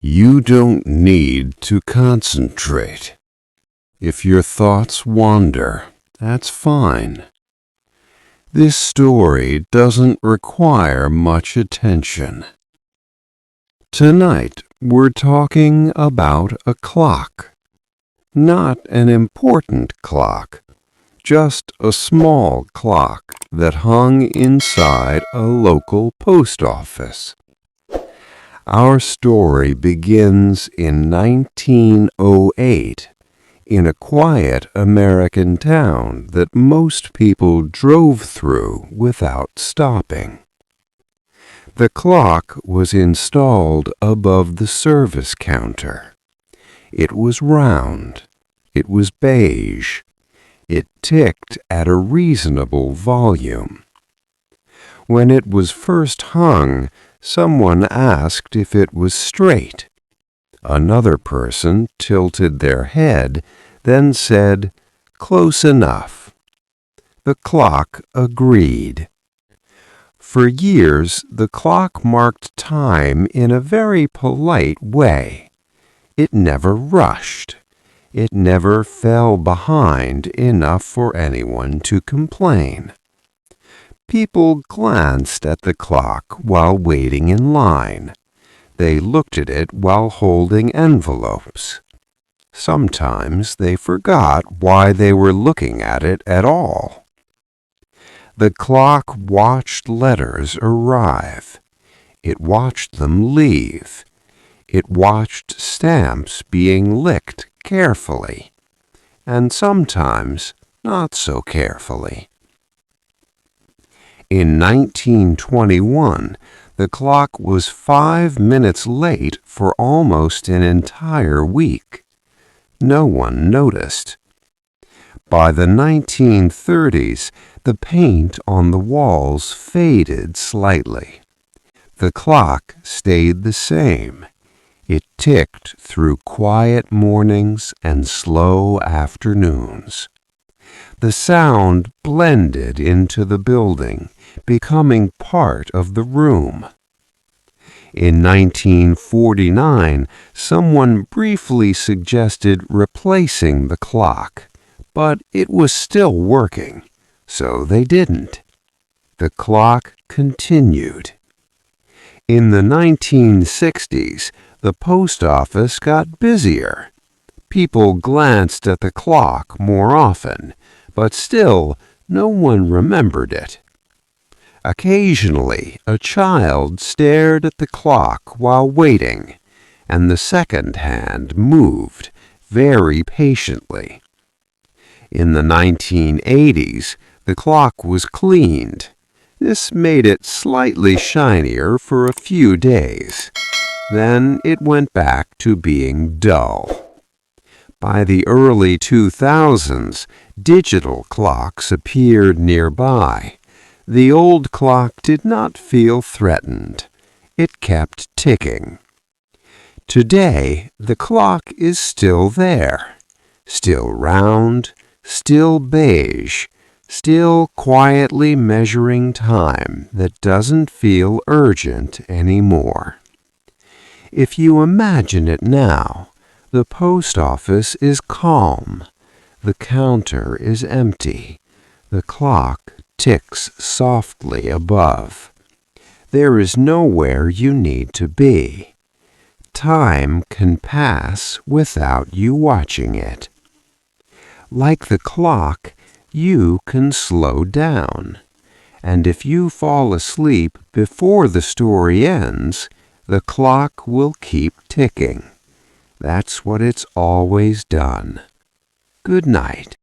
You don't need to concentrate. If your thoughts wander, that's fine. This story doesn't require much attention. Tonight, we're talking about a clock. Not an important clock, just a small clock that hung inside a local post office. Our story begins in 1908 in a quiet American town that most people drove through without stopping. The clock was installed above the service counter. It was round. It was beige. It ticked at a reasonable volume. When it was first hung, someone asked if it was straight. Another person tilted their head, then said, "Close enough." The clock agreed. For years, the clock marked time in a very polite way. It never rushed. It never fell behind enough for anyone to complain. People glanced at the clock while waiting in line. They looked at it while holding envelopes. Sometimes they forgot why they were looking at it at all. The clock watched letters arrive. It watched them leave. It watched stamps being licked carefully, and sometimes not so carefully. In 1921, the clock was 5 minutes late for almost an entire week. No one noticed. By the 1930s, the paint on the walls faded slightly. The clock stayed the same. It ticked through quiet mornings and slow afternoons. The sound blended into the building, becoming part of the room. In 1949, someone briefly suggested replacing the clock, but it was still working, so they didn't. The clock continued. In the 1960s, the post office got busier. People glanced at the clock more often, but still no one remembered it. Occasionally, a child stared at the clock while waiting, and the second hand moved very patiently. In the 1980s, the clock was cleaned. This made it slightly shinier for a few days. Then it went back to being dull. By the early 2000s, digital clocks appeared nearby. The old clock did not feel threatened. It kept ticking. Today, the clock is still there, still round, still beige, still quietly measuring time that doesn't feel urgent anymore. If you imagine it now, the post office is calm. The counter is empty. The clock ticks softly above. There is nowhere you need to be. Time can pass without you watching it. Like the clock, you can slow down. And if you fall asleep before the story ends, the clock will keep ticking. That's what it's always done. Good night.